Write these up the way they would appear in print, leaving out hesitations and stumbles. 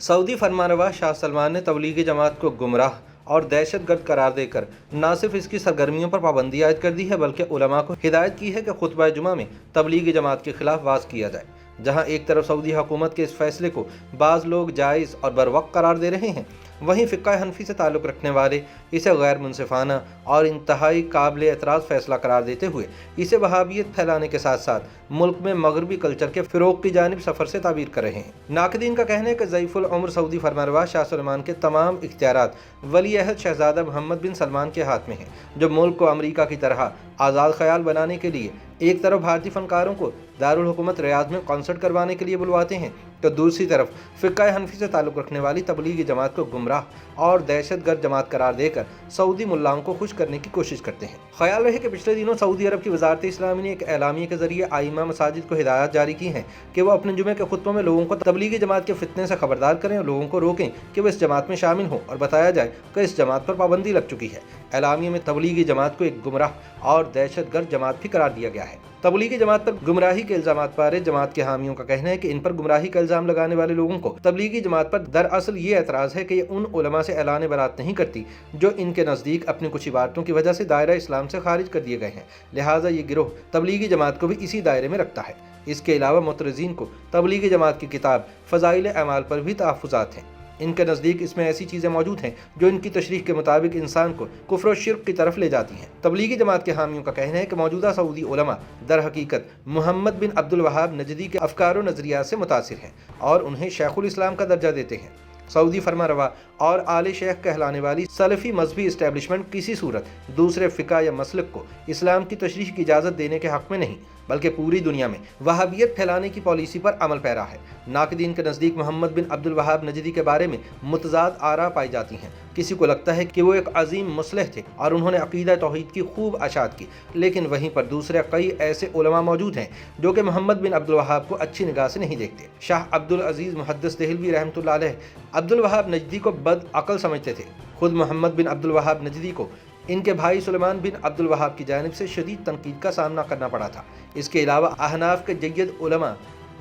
Saudi फरमानरवा Shah Salman ने तबलीगी जमात को गुमराह और दहशतगर्द करार देकर न सिर्फ इसकी सरगर्मियों पर पाबंदी आयद कर दी है, बल्कि उलमा को हिदायत की है कि खुतबा जुमा में तबलीगी जमात के खिलाफ वाज किया जाए। जहां एक तरफ सऊदी हुकूमत के इस फैसले को बाज़ लोग जायज़ और बरवक्त करार दे रहे हैं, वहीं फ़िक़्ह हनफी से ताल्लुक़ रखने वाले इसे गैर मुनसिफ़ाना और इंतहाई काबिल एतराज़ फ़ैसला करार देते हुए इसे वहाबियत फैलाने के साथ साथ मुल्क में मगरबी कल्चर के फ़िरोग़ की जानिब सफ़र से ताबीर कर रहे हैं। नाक़दीन का कहना है कि ज़ईफ़ुल उम्र सऊदी फरमानरवा शाह सलमान के तमाम इख्तियारात वली अहद शहज़ादा मोहम्मद बिन सलमान के हाथ में हैं, जो मुल्क को अमरीका की तरह आज़ाद ख़याल बनाने के लिए एक तरफ भारतीय फ़नकारों को दारुल हुकूमत रियाद में कॉन्सर्ट करवाने के लिए बुलवाते हैं, तो दूसरी तरफ फ़िक़्ह हनफी से ताल्लुक़ रखने वाली तबलीगी जमात को गुमराह और दहशतगर्द जमात करार देकर सऊदी मुल्लाओं को खुश करने की कोशिश करते हैं। ख्याल रहे कि पिछले दिनों सऊदी अरब की वज़ारत इस्लामी ने एक एलामिया के ज़रिए आइमा मसाजिद को हिदायत जारी की हैं कि वह अपने जुमे के खुतबों में लोगों को तबलीगी जमात के फितने से खबरदार करें और लोगों को रोकें कि वह इस जमात में शामिल हों, और बताया जाए कि इस जमात पर पाबंदी लग चुकी है। एलामिया में तबलीगी जमात को एक गुमराह और दहशतगर्द जमात भी करार दिया गया है। तबलीगी जमात पर गुमराही के इल्ज़ामात पर जमात के हामियों का कहना है कि इन पर गुमराही का इल्ज़ाम लगाने वाले लोगों को तबलीगी जमात पर दरअसल ये एतराज़ है कि ये उन उलमा से ऐलान बरात नहीं करती जो इनके नज़दीक अपनी कुछ इबारतों की वजह से दायरा इस्लाम से खारिज कर दिए गए हैं, लिहाजा ये गिरोह तबलीगी जमात को भी इसी दायरे में रखता है। इसके अलावा मुतरज़ीन को तबलीगी जमात की किताब फ़ज़ाइल अमाल पर भी तहफ़्फ़ुज़ात हैं। इनके नज़दीक इसमें ऐसी चीज़ें मौजूद हैं जो इनकी तशरीह के मुताबिक इंसान को कुफ्र और शिर्क की तरफ ले जाती हैं। तबलीगी जमात के हामियों का कहना है कि मौजूदा सऊदी उलमा दर हकीकत मोहम्मद बिन अब्दुल वहाब नजदी के अफकार व नज़रियात से मुतासिर हैं और उन्हें शेखुल इस्लाम का दर्जा देते हैं। सऊदी फरमानरवा और आले शेख कहलाने वाली सलफ़ी मजहबी इस्टेब्लिशमेंट किसी सूरत दूसरे फ़िक़ा या मसलक को इस्लाम की तशरीह की इजाज़त देने के हक़ में नहीं, बल्कि पूरी दुनिया में वहाबियत फैलाने की पॉलिसी पर अमल पैरा है। नाक़दीन के नज़दीक मोहम्मद बिन अब्दुल वहाब नजदी के बारे में मुतज़ाद आरा पाई जाती हैं। किसी को लगता है कि वो एक अजीम मुस्लिह थे और उन्होंने अक़ीदा तौहीद की खूब अशात की, लेकिन वहीं पर दूसरे कई ऐसे उलमा मौजूद हैं जो कि मोहम्मद बिन अब्दुल वहाब को अच्छी निगाह से नहीं देखते। शाह अब्दुल अज़ीज़ मुहद्दिस देहलवी रहमतुल्लाह अलैह अब्दुल वहाब नजदी को बद अक़ल समझते थे। खुद मोहम्मद बिन अब्दुल वहाब नजदी को इनके भाई सुलेमान बिन अब्दुल वहाब की जानिब से शदीद तनकीद का सामना करना पड़ा था। इसके अलावा अहनाफ के जय्यद उलमा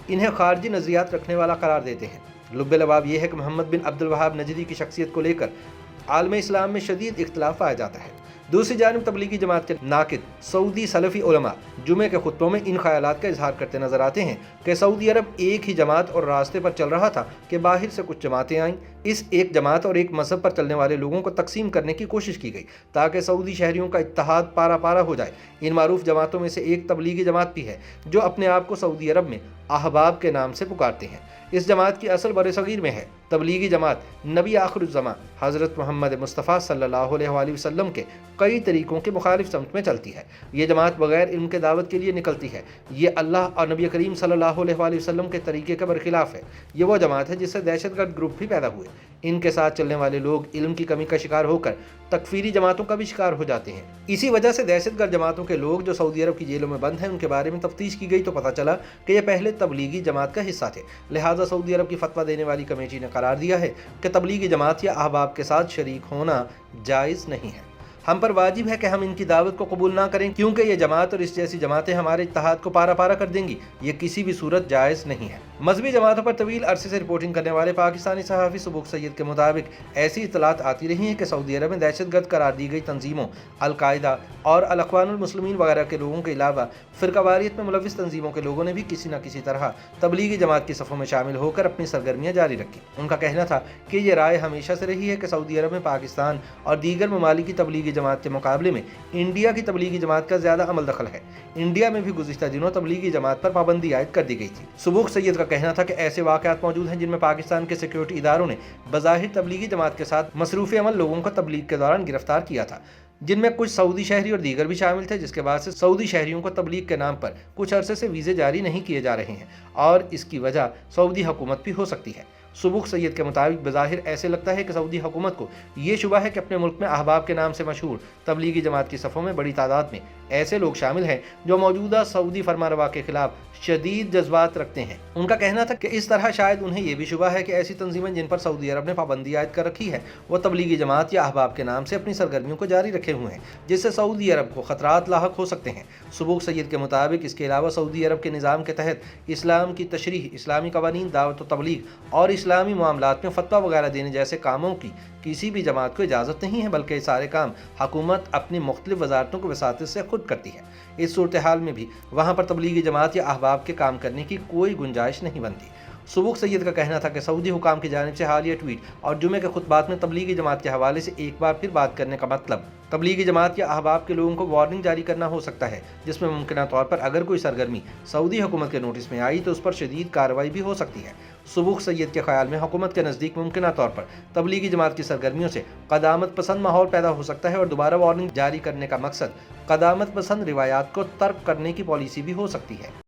इन्हें खारजी नज़रियात रखने वाला करार देते हैं। लुब्बे लबाब यह है कि मोहम्मद बिन अब्दुल वहाब नजदी की शख्सियत को लेकर आलम इस्लाम में शदीद इख्तिलाफ पाया जाता है। दूसरी जानिब तबलीगी जमात के नाकिद सऊदी सलफ़ी उलमा जुमे के खुतबों में इन ख्यालात का इजहार करते नजर आते हैं कि सऊदी अरब एक ही जमात और रास्ते पर चल रहा था कि बाहर से कुछ जमातें आईं। इस एक जमात और एक मज़हब पर चलने वाले लोगों को तकसीम करने की कोशिश की गई ताकि सऊदी शहरियों का इत्तेहाद पारा पारा हो जाए। इन मारूफ जमातों में से एक तबलीगी जमात भी है जो अपने आप को सऊदी अरब में अहबाब के नाम से पुकारते हैं। इस जमात की असल बरसगीर में है। तबलीगी जमात नबी आखिरुज़्ज़मा हज़रत मोहम्मद मुस्तफ़ा सल्लल्लाहु अलैहि वसल्लम के कई तरीक़ों के मुखालिफ समत में चलती है। ये जमात बग़ैर इल्म के दावत के लिए निकलती है। ये अल्लाह और नबी करीम सल्लल्लाहु अलैहि वसल्लम के तरीक़े के बरखिलाफ़ है। ये वो जमात है जिससे दहशतगर्द ग्रुप भी पैदा हुए। इनके साथ चलने वाले लोग इल्म की कमी का शिकार होकर तकफीरी जमातों का भी शिकार हो जाते हैं। इसी वजह से दहशतगर्द जमातों के लोग जो सऊदी अरब की जेलों में बंद हैं, उनके बारे में तफ्तीश की गई तो पता चला कि ये पहले तबलीगी जमात का हिस्सा थे। लिहाजा सऊदी अरब की फतवा देने वाली कमेटी ने करार दिया है कि तबलीगी जमात या अहबाब के साथ शरीक होना जायज़ नहीं है। हम पर वाजिब है कि हम इनकी दावत को कबूल ना करें, क्योंकि ये जमात और इस जैसी जमातें हमारे इत्तेहाद को पारा पारा कर देंगी। ये किसी भी सूरत जायज़ नहीं है। मजहबी जमातों पर तवील अरसे से रिपोर्टिंग करने वाले पाकिस्तानी सहाफ़ी सुबुक सैयद के मुताबिक ऐसी इतलात आती रही हैं कि सऊदी अरब में दहशतगर्द करार दी गई तंजीमों अल-कायदा और अल-अख़वानुल मुस्लिमीन वगैरह के लोगों के अलावा फ़िरक़ावारियत में मुलव्विस तंजीमों के लोगों ने भी किसी न किसी तरह तबलीगी जमात की सफ़ों में शामिल होकर अपनी सरगर्मियाँ जारी रखी। उनका कहना था कि ये राय हमेशा से रही है कि सऊदी अरब में पाकिस्तान और दीगर ममालिक की तबलीगी जमात के मुकाबले में इंडिया की तबलीगी जमात का ज़्यादा अमल दखल है। इंडिया में भी गुज़िश्ता दिनों तबलीगी जमात पर पाबंदी आयद कर दी गई थी। सुबुक सैयद का कहना था कि ऐसे वाक़यात मौजूद हैं जिनमें पाकिस्तान के सिक्योरिटी इदारों ने बज़ाहिर तबलीगी जमात के साथ मसरूफ़ अमल लोगों को तबलीग के दौरान गिरफ्तार किया था, जिनमें कुछ सऊदी शहरी और दीगर भी शामिल थे, जिसके बाद से सऊदी शहरियों को तबलीग के नाम पर कुछ अरसे से वीज़े जारी नहीं किए जा रहे हैं और इसकी वजह सऊदी हुकूमत भी हो सकती है। सुबुक सैयद के मुताबिक बज़ाहिर ऐसे लगता है कि सऊदी हुकूमत को ये शुबा है कि अपने मुल्क में अहबाब के नाम से मशहूर तबलीगी जमात की सफ़ों में बड़ी तादाद में ऐसे लोग शामिल हैं जो मौजूदा सऊदी फरमानरवा के खिलाफ शदीद जज्बात रखते हैं। उनका कहना था कि इस तरह शायद उन्हें यह भी शुबा है कि ऐसी तंजीमें जिन पर सऊदी अरब ने पाबंदी आयद कर रखी है वो तबलीगी जमात या अहबाब के नाम से अपनी सरगर्मियों को जारी रखें। رکھے ہوئے ہیں جس سے سعودی عرب کو خطرات لاحق ہو سکتے ہیں۔ سبوق سید کے مطابق اس کے علاوہ سعودی عرب کے نظام کے تحت اسلام کی تشریح، اسلامی قوانین، دعوت و تبلیغ اور اسلامی معاملات میں فتویٰ وغیرہ دینے جیسے کاموں کی کسی بھی جماعت کو اجازت نہیں ہے، بلکہ یہ سارے کام حکومت اپنی مختلف وزارتوں کی وساطت سے خود کرتی ہے۔ اس صورتحال میں بھی وہاں پر تبلیغی جماعت یا احباب کے کام کرنے کی کوئی گنجائش نہیں بنتی۔ سبوق سید کا کہنا تھا کہ سعودی حکام کی جانب سے حالیہ ٹویٹ اور جمعے کے خطبات میں تبلیغی جماعت کے حوالے سے ایک بار پھر بات کرنے کا مطلب تبلیغی جماعت یا احباب کے لوگوں کو وارننگ جاری کرنا ہو سکتا ہے، جس میں ممکنہ طور پر اگر کوئی سرگرمی سعودی حکومت کے نوٹس میں آئی تو اس پر شدید کارروائی بھی ہو سکتی ہے۔ سبوق سید کے خیال میں حکومت کے نزدیک ممکنہ طور پر تبلیغی جماعت کی سرگرمیوں سے قدامت پسند ماحول پیدا ہو سکتا ہے اور دوبارہ وارننگ جاری کرنے کا مقصد قدامت پسند روایات کو ترک کرنے کی پالیسی بھی ہو سکتی ہے۔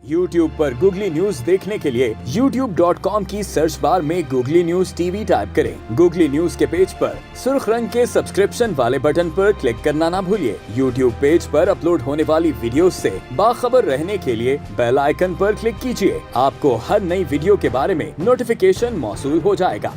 YouTube پر گوگلی نیوز دیکھنے کے لیے youtube.com کی سرچ بار میں googly news T V type کریں۔ گوگلی نیوز کے پیج پر سرخ رنگ کے سبسکرپشن والے بٹن پر کلک کرنا نہ بھولیے۔ YouTube پیج پر اپلوڈ ہونے والی ویڈیوز سے باخبر رہنے کے لیے بیل آئیکن پر کلک کیجیے۔ آپ کو ہر نئی ویڈیو کے بارے میں نوٹیفیکیشن موصول ہو جائے گا۔